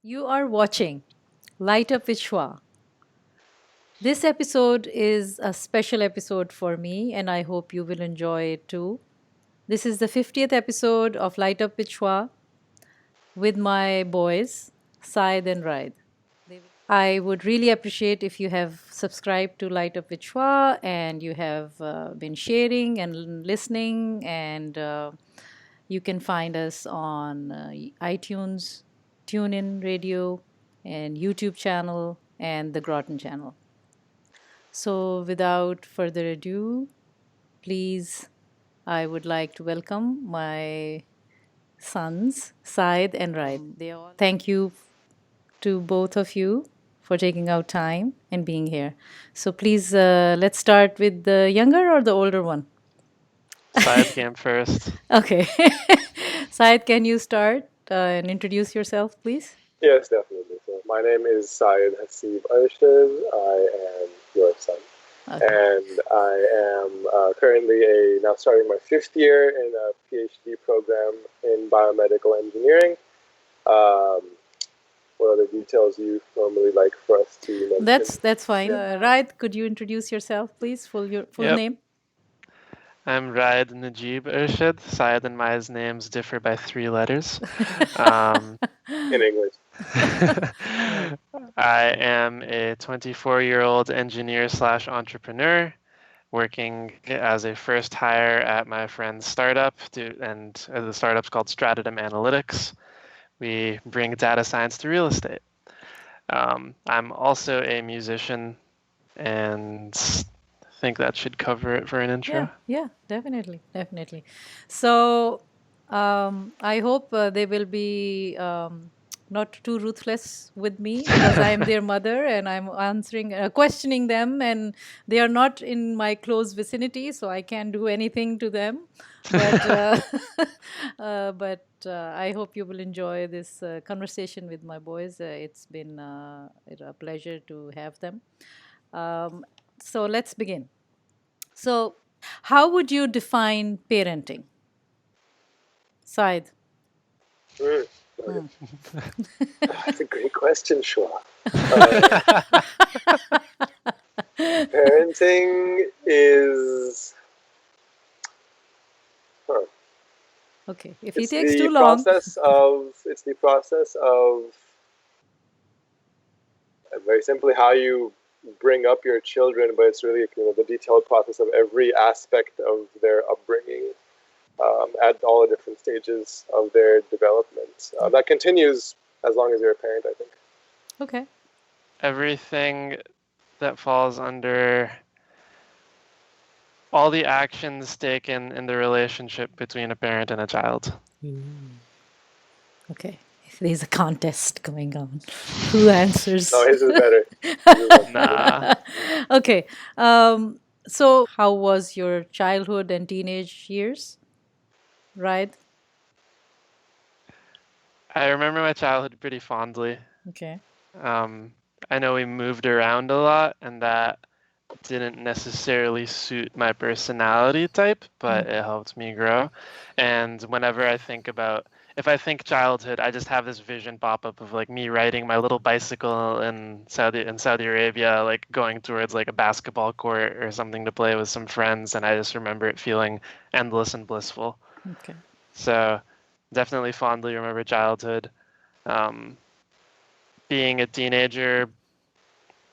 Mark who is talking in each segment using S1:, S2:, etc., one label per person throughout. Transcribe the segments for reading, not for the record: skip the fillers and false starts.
S1: You are watching Light Up with Shua. This episode is a special episode for me, and I hope you will enjoy it too. This is the 50th episode of Light Up with Shua with my boys, Said and Raid. I would really appreciate if you have subscribed to Light Up with Shua and you have been sharing and listening, and you can find us on iTunes, TuneIn Radio, and YouTube channel, and the Groton channel. So, without further ado, please, I would like to welcome my sons, Said and Raid. Thank you to both of you for taking out time and being here. So, please, let's start with the younger or the older one?
S2: Side came first.
S1: Okay. Said, can you start and introduce yourself, please?
S3: Yes, definitely. So my name is Syed Hasib Arshad. I am your son.
S1: Okay.
S3: And I am currently now starting my fifth year in a PhD program in biomedical engineering. Um, what other details you normally like for us to mention?
S1: That's fine. Raid, could you introduce yourself, please? Your full
S2: Yep.
S1: name.
S2: I'm Raid Najib Irshad. Syed and Maya's names differ by 3 letters. Um,
S3: In English.
S2: I am a 24-year-old engineer slash entrepreneur working as a first hire at my friend's startup, and the startup's called Stratum Analytics. We bring data science to real estate. I'm also a musician, and I think that should cover it for an intro.
S1: Yeah, definitely. So, I hope they will be not too ruthless with me because I am their mother and I'm questioning them, and they are not in my close vicinity, so I can't do anything to them. But I hope you will enjoy this conversation with my boys. It's been a pleasure to have them. So let's begin. So, how would you define parenting? Side.
S3: That's a great question, Shua. Parenting is...
S1: Okay, if he takes too long.
S3: It's the process of very simply how you bring up your children, but it's really the detailed process of every aspect of their upbringing at all the different stages of their development. That continues as long as you're a parent, I think.
S1: Okay.
S2: Everything that falls under all the actions taken in the relationship between a parent and a child.
S1: Okay. There's a contest going on. Who answers?
S3: No, his is better.
S2: Nah.
S1: Okay. So, how was your childhood and teenage years? Right?
S2: I remember my childhood pretty fondly.
S1: Okay.
S2: I know we moved around a lot, and that didn't necessarily suit my personality type, but it helped me grow. And whenever I think about, if I think childhood, I just have this vision pop up of like me riding my little bicycle in Saudi Arabia, like going towards like a basketball court or something to play with some friends, and I just remember it feeling endless and blissful.
S1: Okay.
S2: So definitely fondly remember childhood. Being a teenager,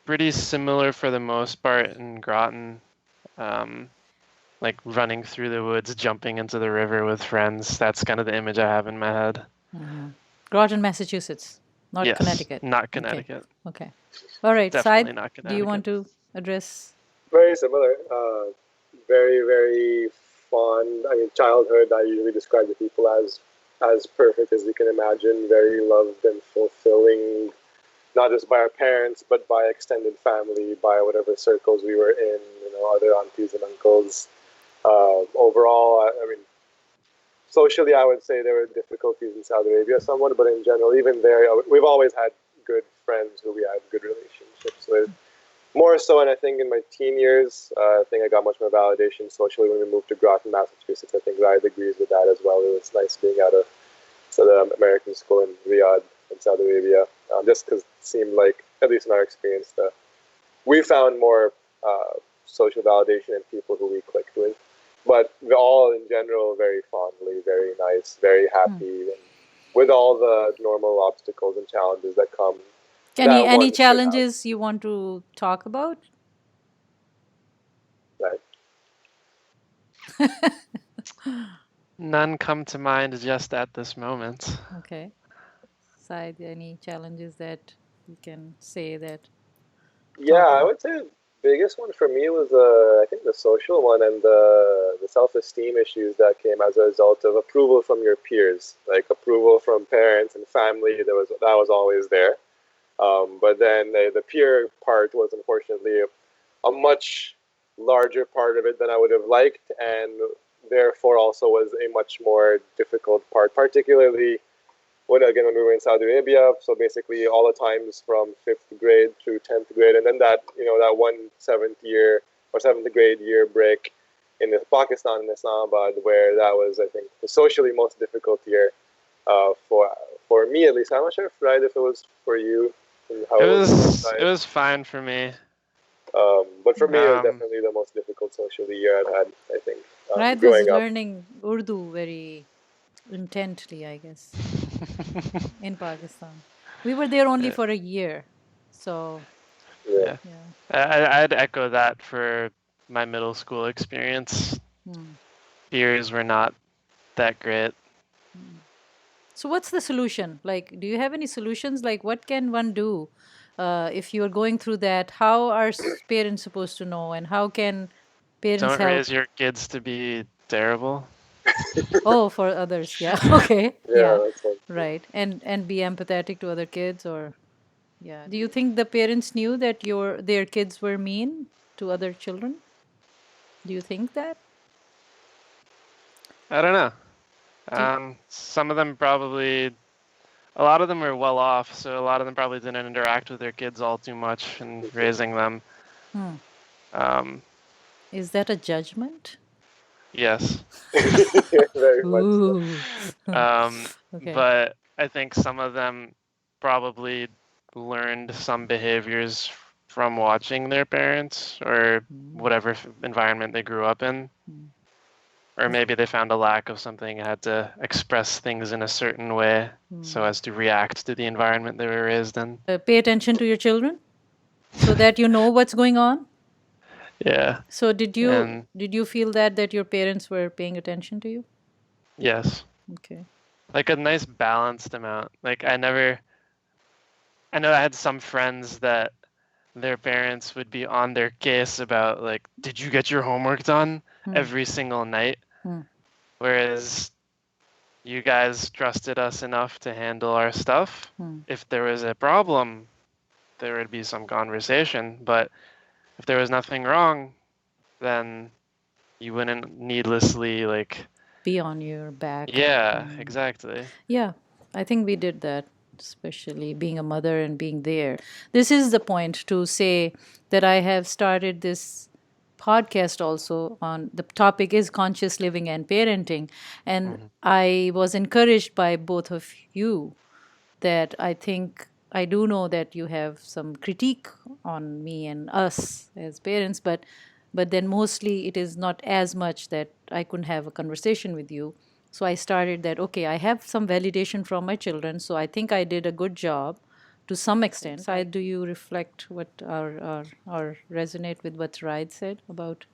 S2: pretty similar for the most part in Groton. Like running through the woods, jumping into the river with friends. That's kind of the image I have in my head.
S1: Groton, Massachusetts, not
S2: Yes,
S1: Connecticut.
S2: not Connecticut.
S1: Okay. All right.
S2: Definitely
S1: Said,
S2: not Connecticut.
S1: do you want to address?
S3: Very similar. Very, very fond. I mean, childhood I usually describe to people as perfect as you can imagine. Very loved and fulfilling, not just by our parents, but by extended family, by whatever circles we were in, other aunties and uncles. Overall, I mean, socially, I would say there were difficulties in Saudi Arabia somewhat, but in general, even there, we've always had good friends who we had good relationships with. More so, and I think in my teen years, I think I got much more validation socially when we moved to Groton, Massachusetts. I think Ryan agrees with that as well. It was nice being out of the American school in Riyadh in Saudi Arabia, just because it seemed like, at least in our experience, we found more social validation in people who we clicked with. But we're all in general very fondly, very nice, very happy, and with all the normal obstacles and challenges that come that
S1: Any
S3: one should have.
S1: challenges you want to talk about?
S3: Right?
S2: None come to mind just at this moment.
S1: Okay. Side, any challenges that you can say that
S3: Yeah,
S1: talk
S3: I
S1: about?
S3: would say the biggest one for me was I think the social one and the self-esteem issues that came as a result of approval from your peers, like approval from parents and family. That was always there. But then the peer part was unfortunately a much larger part of it than I would have liked, and therefore also was a much more difficult part, particularly when we were in Saudi Arabia. So basically, all the times from fifth grade through 10th grade, and then that one seventh year or seventh grade year break in Pakistan in Islamabad, where that was, I think, the socially most difficult year for me at least. I'm not sure if it was for you and how
S2: It
S3: it was on your
S2: was it
S3: side.
S2: was fine for me.
S3: But for me, it was
S2: Um,
S3: definitely the most difficult socially year I've had, I think,
S1: Raid was
S3: growing up.
S1: learning Urdu very intently, I guess, in Pakistan. We were there only
S2: yeah,
S1: for a year. So,
S3: Yeah.
S2: yeah.
S1: yeah.
S2: I'd echo that for my middle school experience.
S1: Hmm.
S2: Peers were not that great.
S1: So, what's the solution? Like, do you have any solutions? Like, what can one do if you're going through that? How are parents supposed to know, and how can parents
S2: Don't
S1: help?
S2: raise your kids to be terrible.
S1: Oh, for others, yeah. Okay,
S3: Yeah,
S1: yeah,
S3: that's one.
S1: right. And be empathetic to other kids, or yeah. Do you think the parents knew that their kids were mean to other children? Do you think that?
S2: I don't know.
S1: Do you,
S2: Some of them probably, a lot of them were well off, so a lot of them probably didn't interact with their kids all too much in raising them.
S1: hmm.
S2: Um,
S1: Is that a judgment?
S2: yes.
S3: Very much so.
S1: Ooh.
S2: Um,
S1: Okay.
S2: but I think some of them probably learned some behaviors from watching their parents or whatever environment they grew up in. Or maybe they found a lack of something and had to express things in a certain way so as to react to the environment they were raised in.
S1: Pay attention to your children so that you know what's going on.
S2: Yeah.
S1: So
S2: And
S1: did you feel that your parents were paying attention to you?
S2: yes,
S1: Okay.
S2: like a nice balanced amount. Like I know I had some friends that their parents would be on their case about like, did you get your homework done every single night?
S1: Hmm.
S2: Whereas you guys trusted us enough to handle our stuff. If there was a problem, there would be some conversation. But if there was nothing wrong, then you wouldn't needlessly like,
S1: Be on your back.
S2: yeah, exactly.
S1: Yeah, I think we did that, especially being a mother and being there. This is the point to say that I have started this podcast also on the topic is conscious living and parenting. And I was encouraged by both of you that I think I do know that you have some critique on me and us as parents, but then mostly it is not as much that I couldn't have a conversation with you. So I started that okay, I have some validation from my children, so I think I did a good job to some extent. Side, do you reflect what or resonate with what Raid said about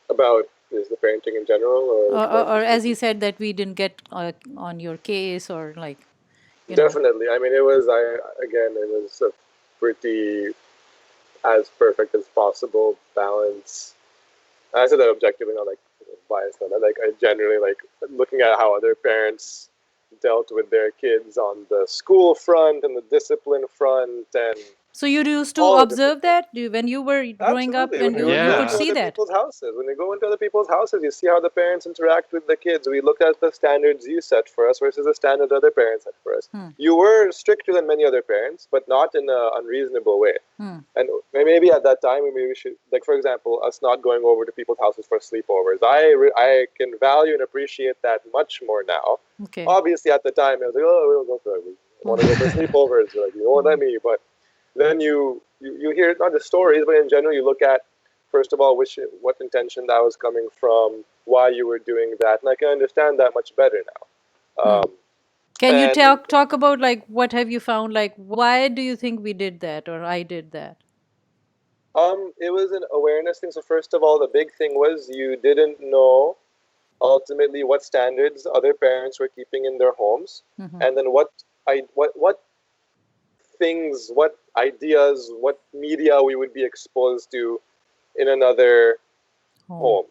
S3: About is the parenting in general, or more
S1: or as
S3: specifically?
S1: he said that we didn't get on your case or like
S3: Definitely. I mean, it was. It was a pretty as perfect as possible balance. I said that objectively, not like biased on that. Like I generally like looking at how other parents dealt with their kids on the school front and the discipline front, and
S1: So you used to
S3: all the different
S1: observe
S3: things.
S1: that when you were growing up,
S3: Absolutely. When
S1: and
S3: you
S1: you
S3: go
S1: could
S3: into
S2: Yeah.
S1: see
S3: other
S1: that.
S3: people's houses, when you go into other people's houses, you see how the parents interact with the kids. We look at the standards you set for us versus the standards other parents set for us.
S1: Hmm.
S3: You were stricter than many other parents, but not in an unreasonable way.
S1: Hmm.
S3: And maybe at that time, maybe we should, like, for example, us not going over to people's houses for sleepovers. I can value and appreciate that much more now.
S1: Okay.
S3: Obviously, at the time, I was like, oh, we don't go for it. I want to go for sleepovers. You're like, you won't let me. But then you hear not just stories, but in general, you look at, first of all, what intention that was coming from, why you were doing that, and I can understand that much better now.
S1: Hmm. Can you
S3: And
S1: talk about like what have you found? Like why do you think we did that or I did that?
S3: it was an awareness thing. So first of all, the big thing was you didn't know ultimately what standards other parents were keeping in their homes,
S1: Mm-hmm.
S3: and then what things, what ideas, what media we would be exposed to in another
S1: Home.
S3: home,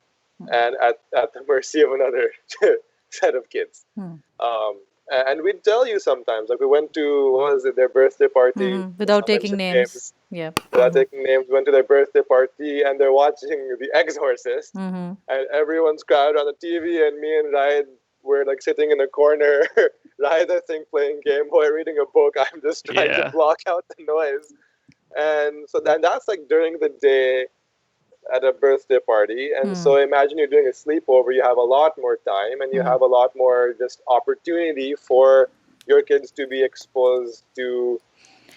S3: and at the mercy of another set of kids.
S1: Hmm.
S3: Um, and we'd tell you sometimes, like we went to, what was it, their birthday party.
S1: Mm-hmm.
S3: Let's
S1: Without
S3: not
S1: taking
S3: mention
S1: names.
S3: names.
S1: Yeah.
S3: Without
S1: Mm-hmm.
S3: taking names, went to their birthday party and they're watching The Exorcist,
S1: Mm-hmm.
S3: and everyone's crowded on the TV, and me and Ryan were like sitting in a corner. Ryan, I think, playing Game Boy, reading a book. I'm just trying to
S2: Yeah.
S3: block out the noise. And so then that's like during the day at a birthday party. And
S1: Hmm.
S3: so imagine you're doing a sleepover, you have a lot more time and you
S1: Hmm.
S3: have a lot more just opportunity for your kids to be exposed to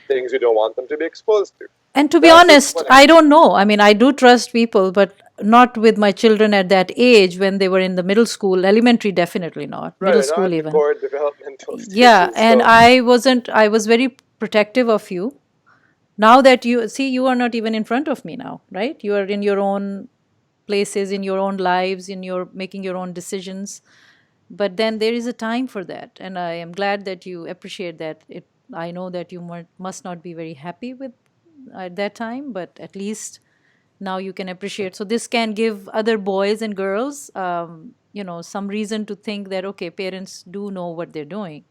S3: things you don't want them to be exposed to.
S1: And to be
S3: That's just
S1: honest,
S3: one
S1: I
S3: example.
S1: don't know. I mean, I do trust people, but not with my children at that age when they were in the middle school, elementary, definitely not,
S3: Right,
S1: middle
S3: they're not
S1: school
S3: at the
S1: even.
S3: core developmental
S1: Yeah.
S3: stages.
S1: And
S3: So
S1: I was very protective of you. Now that you see, you are not even in front of me now, right? You are in your own places, in your own lives, in your making your own decisions. But then there is a time for that. And I am glad that you appreciate that. I know that you must not be very happy with at that time, but at least now you can appreciate. So this can give other boys and girls, some reason to think that, okay, parents do know what they're doing,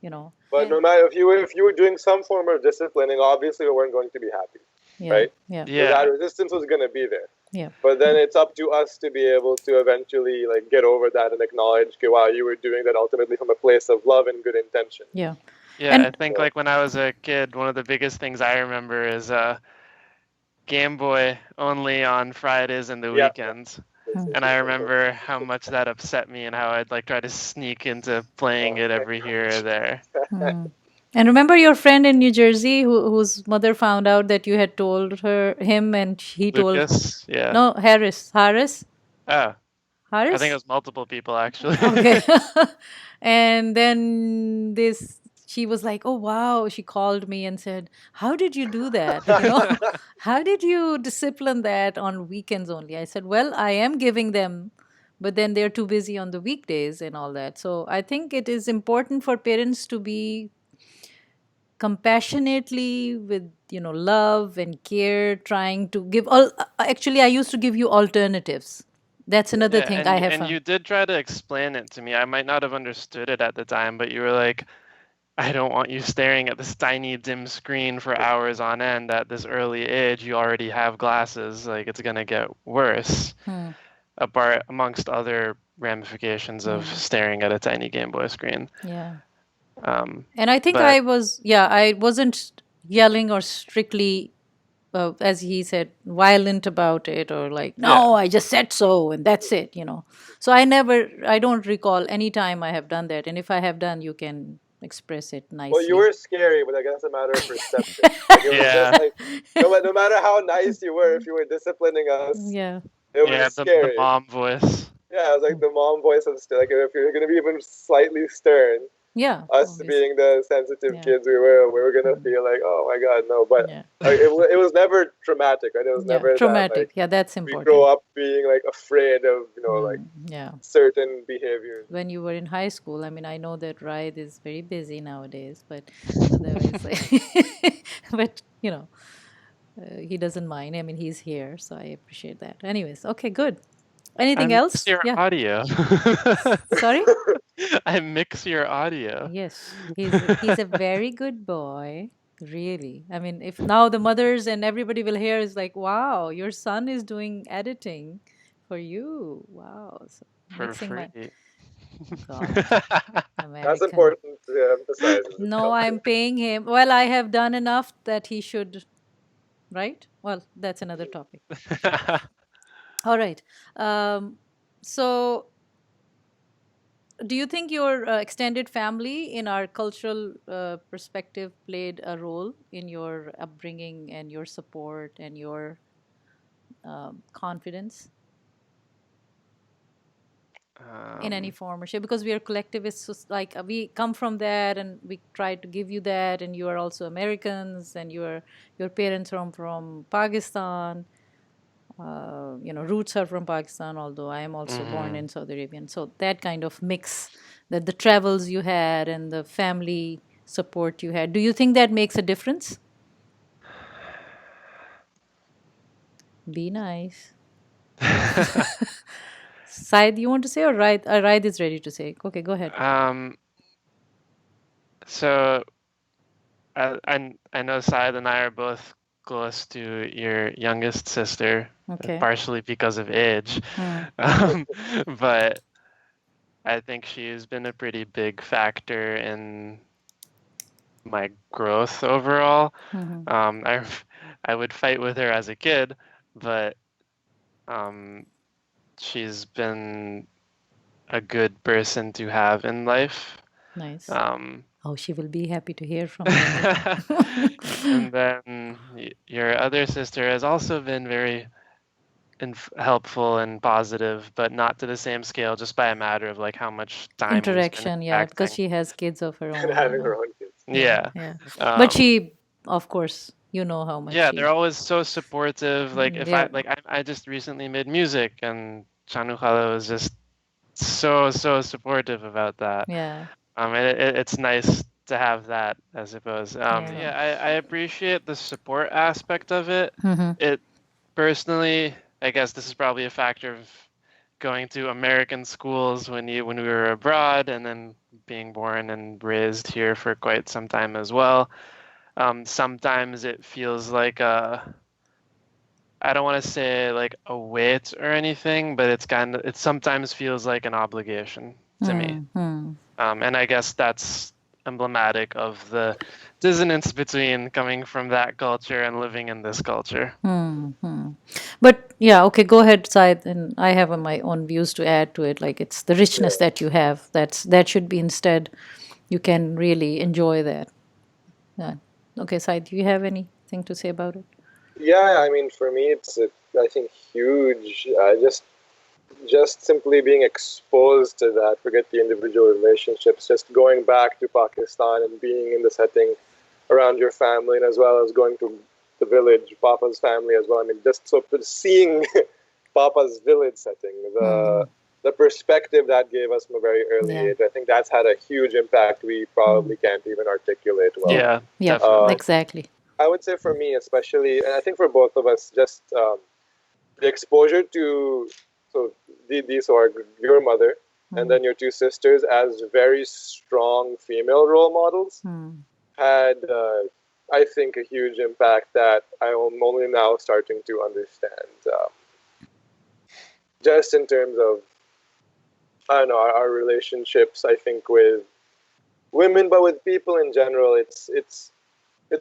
S1: you know.
S3: but no matter if you were doing some form of disciplining, obviously we weren't going to be happy,
S1: Yeah,
S3: right?
S1: yeah,
S3: Because that
S2: Yeah.
S3: resistance was going to be there.
S1: yeah,
S3: But then it's up to us to be able to eventually like get over that and acknowledge, okay, wow, you were doing that ultimately from a place of love and good intention.
S1: yeah.
S2: Yeah, I
S1: And
S2: think
S3: So
S2: like when I was a kid, one of the biggest things I remember is Game Boy only on Fridays and the
S3: yeah, yeah.
S2: weekends.
S1: hmm,
S2: And I remember how much that upset me and how I'd like try to sneak into playing
S3: Oh
S2: it
S3: my
S2: every here or there.
S1: hmm. And remember your friend in New Jersey whose mother found out that you had told him, and he told
S2: Lucas, yeah.
S1: no, Harris,
S2: Oh, I think it
S1: Harris.
S2: was multiple people actually.
S1: Okay. And then she was like, oh, wow. She called me and said, how did you do that? How did you discipline that on weekends only? I said, well, I am giving them, but then they're too busy on the weekdays and all that. So I think it is important for parents to be compassionately with, love and care, trying to give all. Actually, I used to give you alternatives. That's another
S2: Yeah,
S1: thing I
S2: and
S1: have
S2: and
S1: found.
S2: you did try to explain it to me. I might not have understood it at the time, but you were like, I don't want you staring at this tiny dim screen for hours on end at this early age. You already have glasses. Like it's gonna get worse.
S1: Hmm.
S2: Apart amongst other ramifications of
S1: Yeah.
S2: staring at a tiny Game Boy screen.
S1: Yeah.
S2: Um,
S1: And I think
S2: but
S1: I wasn't yelling or strictly, as he said, violent about it, or like,
S2: yeah,
S1: no, I just said so and that's it. So I don't recall any time I have done that. And if I have done, you can express it
S3: well, you
S1: nicely.
S3: were scary, but I guess it's a matter of perception. Like it was just
S2: yeah,
S3: like no matter how nice you were, if you were disciplining us,
S1: Yeah.
S3: it was
S2: yeah. The
S3: scary.
S2: mom voice.
S3: Yeah, it was like the mom voice of like if you're gonna be even slightly stern,
S1: Yeah.
S3: us
S1: Obviously.
S3: being the sensitive
S1: Yeah.
S3: kids we were gonna
S1: Mm.
S3: feel like, oh my god, no. But
S1: Yeah.
S3: it was never traumatic, right? It was
S1: Yeah.
S3: never that like
S1: Traumatic. Yeah. That's
S3: we grow
S1: important.
S3: up being like afraid of like
S1: Yeah.
S3: certain behaviors.
S1: When you were in high school, I mean, I know that Ride is very busy nowadays, but otherwise, but he doesn't mind. I mean, he's here, so I appreciate that. Anyways, okay, good.
S2: I
S1: Anything
S2: mix
S1: else?
S2: your
S1: Yeah.
S2: audio.
S1: Sorry.
S2: I mix your audio.
S1: Yes, he's a very good boy. Really. I mean, if now the mothers and everybody will hear is like, wow, your son is doing editing for you. Wow. So
S2: for
S1: mixing my,
S2: free.
S1: oh God,
S3: That's
S1: American.
S3: important to emphasize in this
S1: No,
S3: culture.
S1: I'm paying him. Well, I have done enough that he should, right? Well, that's another topic. All right. Um, so, do you think your extended family in our cultural perspective played a role in your upbringing and your support and your confidence in any
S2: um,
S1: form or shape? Because we are collectivists, so like we come from that and we try to give you that, and you are also Americans, and your parents are from Pakistan. Roots are from Pakistan, although I am also born
S2: mhm.
S1: in Saudi Arabia. So that kind of mix, that the travels you had and the family support you had, do you think that makes a difference? Be nice. Said, you want to say, or Raid is ready to say? Okay, go ahead.
S2: um, so I know Syed and I are both close to your youngest sister,
S1: Okay.
S2: partially because of age.
S1: Hmm.
S2: Um, but I think she's been a pretty big factor in my growth overall.
S1: Hmm.
S2: I I would fight with her as a kid, but um, she's been a good person to have in life.
S1: Nice.
S2: Um,
S1: Oh, she will be happy to hear from me later.
S2: and then your other sister has also been very helpful and positive, but not to the same scale, just by a matter of like how much time we spend
S1: Interaction, yeah, because
S2: interacting.
S1: she has kids of her
S3: And
S1: own.
S3: having her own kids.
S1: Yeah,
S2: Yeah.
S1: yeah. But
S2: Um,
S1: she, of course, you know how much
S2: yeah, they're
S1: she.
S2: always so supportive. Like if
S1: Yeah,
S2: I just recently made music and Chanukala was just so supportive about that.
S1: yeah,
S2: And it's nice to have that, I suppose.
S1: yeah.
S2: Yeah, I appreciate the support aspect of it.
S1: Mm-hmm.
S2: It personally, I guess this is probably a factor of going to American schools when we were abroad, and then being born and raised here for quite some time as well. Sometimes it feels like I don't want to say like a weight or anything, but it sometimes feels like an obligation to me.
S1: Mm-hmm.
S2: And I guess that's emblematic of the dissonance between coming from that culture and living in this culture.
S1: Hmm. But yeah, okay, go ahead, Said, and I have my own views to add to it. Like it's the richness
S3: Yeah.
S1: that you have. That should be instead. You can really enjoy that. Yeah. Okay, Said, do you have anything to say about it?
S3: Yeah, I mean, for me, I think, huge. Just simply being exposed to that, forget the individual relationships, just going back to Pakistan and being in the setting around your family, and as well as going to the village, Papa's family as well. I mean, just so seeing Papa's village setting,
S1: Hmm.
S3: the perspective that gave us from a very early
S1: Yeah.
S3: age, I think that's had a huge impact we
S1: Hmm.
S3: probably can't even articulate well.
S1: Yep.
S2: Yeah,
S1: Yep.
S3: Uh,
S2: definitely.
S1: Exactly.
S3: I would say for me, especially, and I think for both of us, just the exposure to so these are your mother and
S1: Hmm.
S3: then your two sisters as very strong female role models
S1: Hmm.
S3: had, I think, a huge impact that I am only now starting to understand. Just in terms of, I don't know, our relationships, I think, with women, but with people in general, it's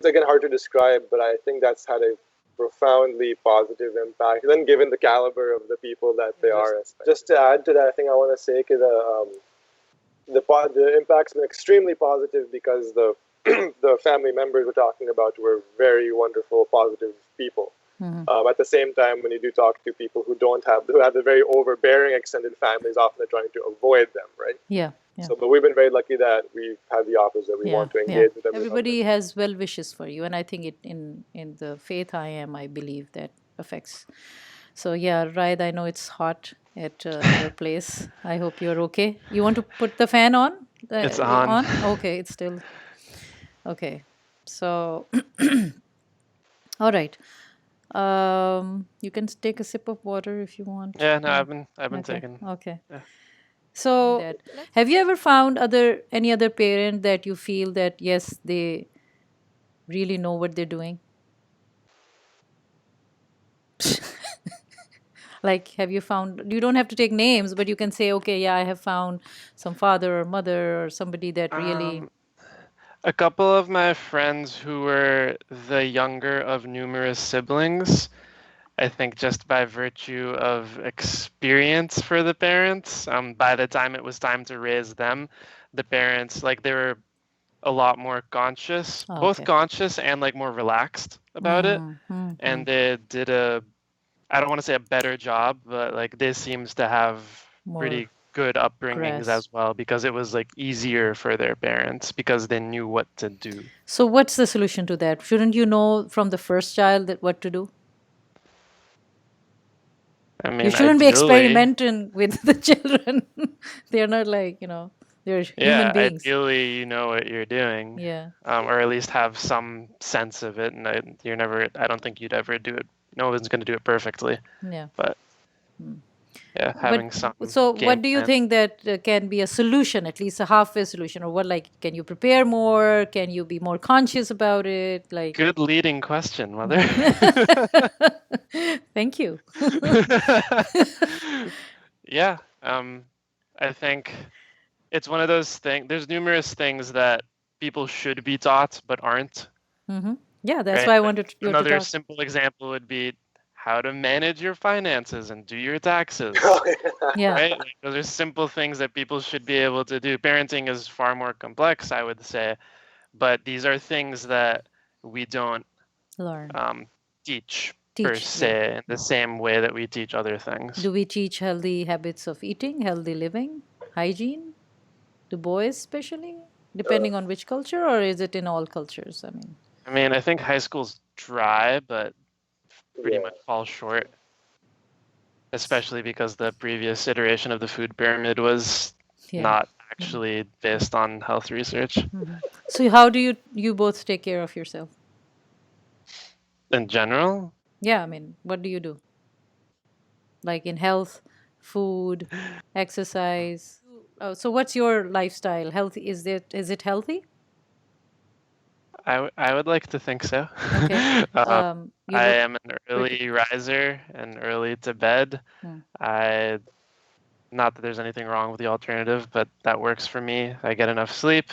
S3: again hard to describe, but I think that's had a profoundly positive impact. Then, given the caliber of the people that they are, just to add to that, I think I want to say that the impact's been extremely positive because the the family members we're talking about were very wonderful, positive people.
S1: Hmm.
S3: At the same time, when you do talk to people who have the very overbearing extended families, often they're trying to avoid them, right?
S1: Yeah. Yeah.
S3: So, but we've been very lucky that we've had the opposite. We
S1: Yeah.
S3: want to
S1: Yeah.
S3: engage with them, we love them.
S1: Everybody has well wishes for you, and I think it in the faith I am, I believe that affects. So yeah, right. I know it's hot at your place. I hope you're okay. You want to put the fan on?
S2: It's on.
S1: On? Okay, it's still okay. So, all right. You can take a sip of water if you want.
S2: Yeah, no,
S1: Yeah.
S2: I've been
S1: Okay.
S2: taking.
S1: Okay.
S2: Yeah.
S1: So, have you ever found any other parent that you feel that yes, really know what they're doing? Like, have you found, you don't have to take names, but you can say, okay, yeah, I have found some father or mother or somebody that really.
S2: Um, a couple of my friends who were the younger of numerous siblings, I think just by virtue of experience for the parents, by the time it was time to raise them, the parents, like, they were a lot more conscious,
S1: Oh,
S2: both
S1: okay.
S2: conscious and like more relaxed about it. And they did I don't want to say a better job, but like this seems to have
S1: More
S2: pretty good upbringings
S1: grasp.
S2: as well because it was like easier for their parents because they knew what to do.
S1: So, what's the solution to that? Shouldn't you know from the first child that what to do?
S2: I
S1: You
S2: mean,
S1: shouldn't be
S2: ideally,
S1: experimenting with the children. They're not like, they're human
S2: yeah,
S1: beings.
S2: ideally you know what you're doing,
S1: Yeah.
S2: or at least have some sense of it. And you're never, I don't think you'd ever do it. No one's going to do it perfectly,
S1: Yeah.
S2: but yeah,
S1: But
S2: having some
S1: so,
S2: game
S1: what do you
S2: plan.
S1: think that can be a solution, at least a halfway solution, or what? Like, can you prepare more? Can you be more conscious about it? Like,
S2: Good leading question, mother.
S1: thank you.
S2: Yeah, I think it's one of those things. There's numerous things that people should be taught but aren't,
S1: Yeah, that's
S2: right?
S1: why I
S2: Like
S1: wanted you to
S2: another
S1: talk.
S2: simple example would be how to manage your finances and do your taxes,
S3: Oh, yeah.
S1: Yeah,
S2: right? Like those are simple things that people should be able to do. Parenting is far more complex, I would say, but these are things that we don't
S1: learn,
S2: um, teach per
S1: teach. Yeah.
S2: se in the same way that we teach other things.
S1: Do we teach healthy habits of eating, healthy living, hygiene to boys, especially depending on which culture, or is it in all cultures? I mean,
S2: I mean, I think high school's dry, but pretty
S3: Yeah.
S2: much falls short, especially because the previous iteration of the food pyramid was
S1: yeah.
S2: not actually based on health research
S1: So, how do you both take care of yourself?
S2: in general.
S1: Yeah, I mean, what do you do? Like in health, food, exercise. Oh, so what's your lifestyle? Healthy? Is it healthy?
S2: I would like to think so.
S1: Okay.
S2: um,
S1: You
S2: I
S1: look
S2: am an
S1: pretty.
S2: early riser and early to bed.
S1: Hmm.
S2: I Not that there's anything wrong with the alternative, but that works for me. I get enough sleep.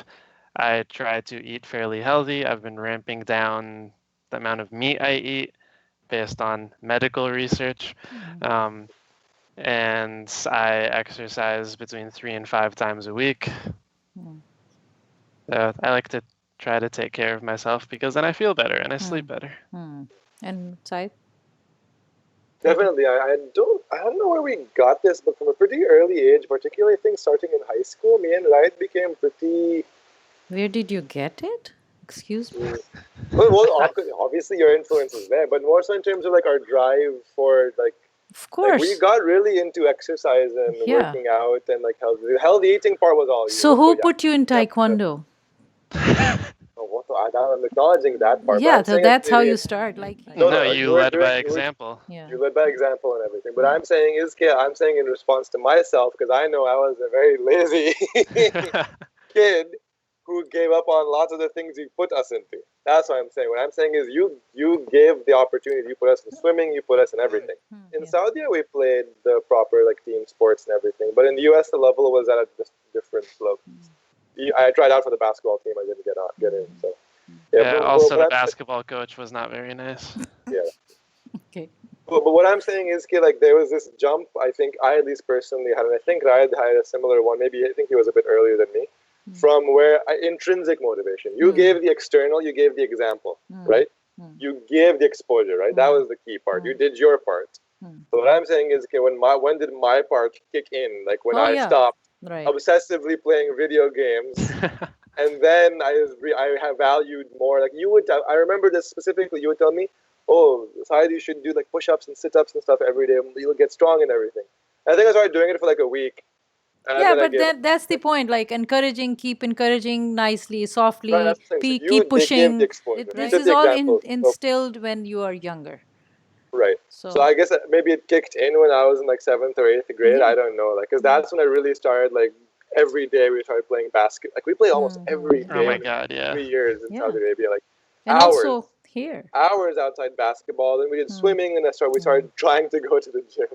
S2: I try to eat fairly healthy. I've been ramping down the amount of meat I eat based on medical research. Um, and I exercise between 3 and 5 times a week. I like to try to take care of myself because then I feel better and I sleep better.
S1: And Said?
S3: Definitely. I don't know where we got this, but from a pretty early age, particularly I think starting in high school, me and Raid became pretty.
S1: Where did you get it? Excuse me.
S3: Well, obviously your influence is there, but more so in terms of like our drive for
S1: Of
S3: like we
S1: course.
S3: got really into exercise and
S1: Yeah.
S3: working out and like healthy. The healthy eating part was all
S1: So
S3: you. So
S1: who
S3: yeah,
S1: put you in
S3: yeah.
S1: Taekwondo?
S3: I'm acknowledging that part, but
S1: Yeah,
S3: I'm
S1: so
S3: saying
S1: that's how
S3: maybe
S1: you start. Like,
S2: No,
S3: no.
S2: you led by example.
S1: yeah.
S3: You led by example and everything. But I'm saying is, yeah, I'm saying in response to myself because I know I was a very lazy kid who gave up on lots of the things you put us into. That's what I'm saying. What I'm saying is you gave the opportunity. You put us in swimming. You put us in everything. In
S1: Yeah.
S3: Saudi, we played the proper like team sports and everything. But in the U.S., the level was at a different level. I tried out for the basketball team. I didn't get in. So yeah,
S2: Yeah,
S3: but
S2: also
S3: what
S2: the
S3: I'm saying,
S2: basketball coach was not very nice.
S3: yeah.
S1: Okay.
S3: But what I'm saying is, like, there was this jump. I think I at least personally had, and I think Ryan had a similar one. Maybe I think he was a bit earlier than me. From where intrinsic motivation. You gave the external, you gave the example, right? You gave the exposure, right? That was the key part. You did your part. So what I'm saying is, okay, when did my part kick in? Like when
S1: Oh,
S3: I
S1: yeah.
S3: stopped
S1: Right.
S3: obsessively playing video games, and then I have valued more. Like you would, I remember this specifically. You would tell me, "Oh, Syed, you should do like push-ups and sit-ups and stuff every day. You'll get strong and everything." And I think I started doing it for like a week, and
S1: Yeah,
S3: then I
S1: but
S3: gave up.
S1: that's the point. Like keep encouraging nicely,
S3: Right,
S1: softly,
S3: that's the thing. So
S1: keep
S3: they gave the
S1: pushing.
S3: exposure. You
S1: This
S3: set
S1: is
S3: the
S1: all
S3: example. So
S1: instilled when you are younger.
S3: right. So
S1: So,
S3: I guess maybe it kicked in when I was in like seventh or eighth grade.
S1: yeah.
S3: I don't know, like, because that's when I really started like every day we started playing basket. Like we play almost every
S2: Oh
S3: day
S2: my
S3: in
S2: God, yeah.
S3: 3 years in
S1: Yeah.
S3: Saudi Arabia. Like
S1: And also here.
S3: hours outside basketball, and we did swimming, and we started trying to go to the gym.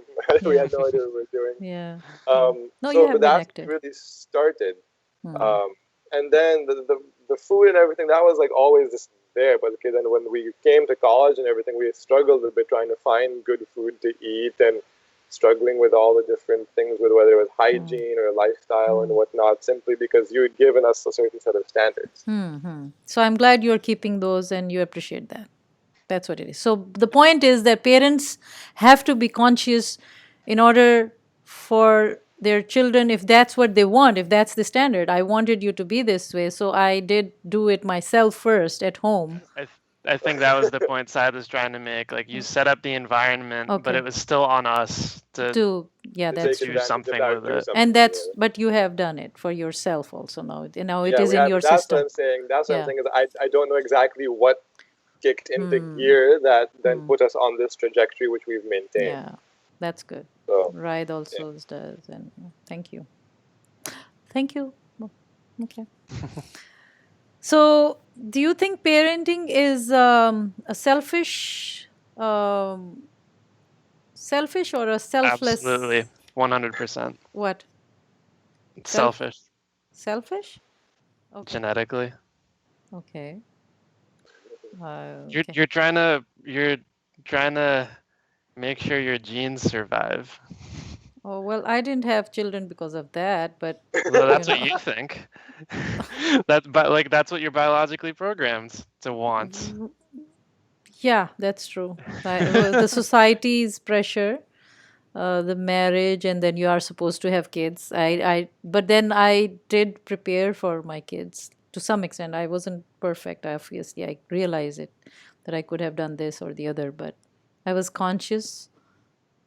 S3: We had no idea what we were doing.
S1: Yeah. No, you
S3: But
S1: have been
S3: that's
S1: active.
S3: really started.
S1: Hmm.
S3: And then the food and everything, that was like always just there. But okay, then when we came to college and everything, we struggled a bit trying to find good food to eat and struggling with all the different things, with whether it was hygiene or lifestyle and whatnot, simply because you had given us a certain set of standards.
S1: So I'm glad you're keeping those and you appreciate that. That's what it is. So the point is that parents have to be conscious in order for their children, if that's what they want, if that's the standard. I wanted you to be this way, so I did do it myself first at home.
S2: I think that was the point Syed was trying to make. Like, you set up the environment, but
S1: Okay.
S2: it was still on us to
S1: Yeah,
S3: To
S1: that's
S3: take
S1: true.
S2: do
S3: advantage of
S2: something
S3: that or
S2: with
S3: do
S2: it.
S3: something.
S1: And
S3: with it.
S1: but you have done it for yourself also now. Now it
S3: Yeah,
S1: is
S3: we
S1: in
S3: have.
S1: your
S3: That's
S1: system.
S3: what I'm saying. That's what I'm
S1: Yeah.
S3: saying is I don't know exactly what kicked into gear that then put us on this trajectory which we've maintained.
S1: Yeah, that's good.
S3: So
S1: Ride also does, and thank you. Thank you. Okay. So, do you think parenting is a selfish or a selfless?
S2: Absolutely, 100%.
S1: What?
S2: It's
S1: Self
S2: selfish
S1: selfish? Okay.
S2: genetically.
S1: Okay.
S2: You're
S1: Okay.
S2: you're trying to make sure your genes survive.
S1: Oh well, I didn't have children because of that, but
S2: Well, that's
S1: you
S2: what
S1: know,
S2: you think. That's what you're biologically programmed to want.
S1: yeah, that's true. The society's pressure, the marriage, and then you are supposed to have kids. But then I did prepare for my kids to some extent. I wasn't perfect, obviously. I realize it that I could have done this or the other, but I was conscious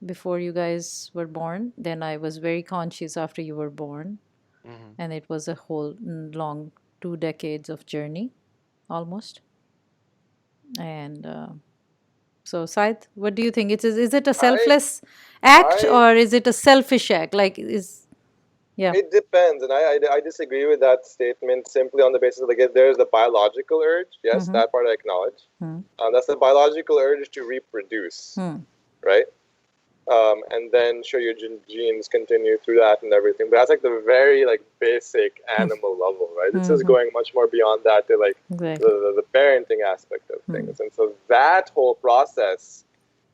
S1: before you guys were born. Then I was very conscious after you were born, and it was a whole long 2 decades of journey, almost. And so, Said, what do you think? Is it a
S3: I
S1: selfless act
S3: I
S1: or is it a selfish act? Yeah.
S3: it depends, and I disagree with that statement simply on the basis of like there's the biological urge. Yes, that part I acknowledge. That's the biological urge to reproduce, right? And then sure your genes continue through that and everything. But that's like the very like basic animal level, right? This is going much more beyond that to like
S1: Exactly.
S3: the parenting aspect of things. And so that whole process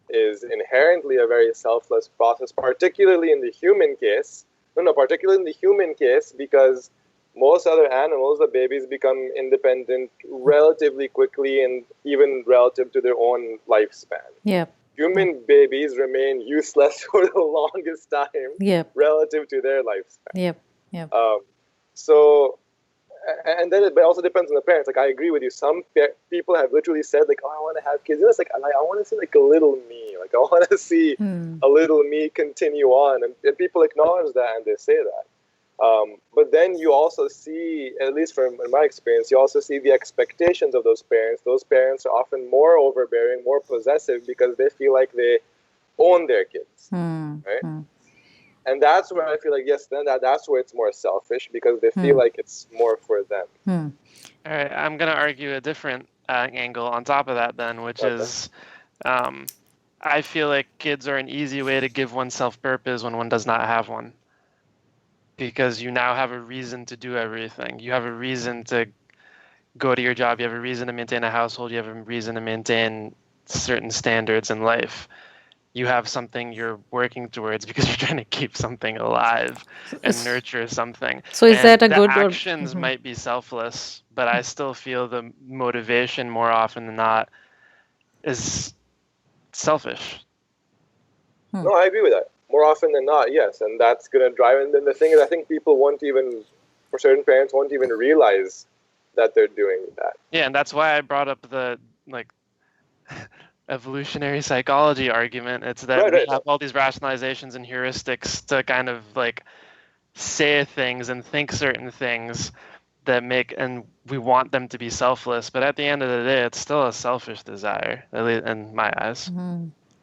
S3: is inherently a very selfless process, particularly in the human case. Particularly in the human case, because most other animals, the babies become independent relatively quickly and even relative to their own lifespan.
S1: Yep.
S3: Human babies remain useless for the longest time
S1: Yep.
S3: relative to their lifespan.
S1: Yep. Yep.
S3: So, and then it also depends on the parents. Like I agree with you. Some people have literally said like, "Oh, I want to have kids." It's like I want to see like a little me. Like I want to see a little me continue on, and people acknowledge that and they say that. But then you also see, at least from in my experience, you also see the expectations of those parents. Those parents are often more overbearing, more possessive because they feel like they own their kids, right? And that's where I feel like yes, then that's where it's more selfish because they feel like it's more for them.
S2: All right, I'm gonna argue a different angle on top of that then, which is, I feel like kids are an easy way to give oneself purpose when one does not have one. Because you now have a reason to do everything. You have a reason to go to your job. You have a reason to maintain a household. You have a reason to maintain certain standards in life. You have something you're working towards because you're trying to keep something alive and nurture something.
S1: So is that a
S2: the
S1: good
S2: actions might be selfless, but I still feel the motivation more often than not is selfish.
S3: No, I agree with that. More often than not, yes, and that's gonna drive. And then the thing is, I think people won't even, for certain parents, won't even realize that they're doing that.
S2: Yeah, and that's why I brought up the like evolutionary psychology argument. It's that we have all these rationalizations and heuristics to kind of like say things and think certain things that make, and we want them to be selfless, but at the end of the day, it's still a selfish desire, at least in my eyes.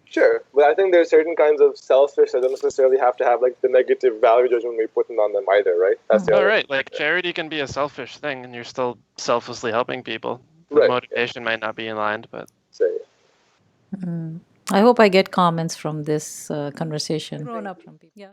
S3: Sure, but I think there's certain kinds of selfish that don't necessarily have to have like the negative value judgment we put on them either, right? That's the
S2: All
S3: other
S2: right, like charity can be a selfish thing, and you're still selflessly helping people. The
S3: Right.
S2: motivation might not be aligned, but
S3: Say.
S1: I hope I get comments from this conversation. Grown up from people. Yeah.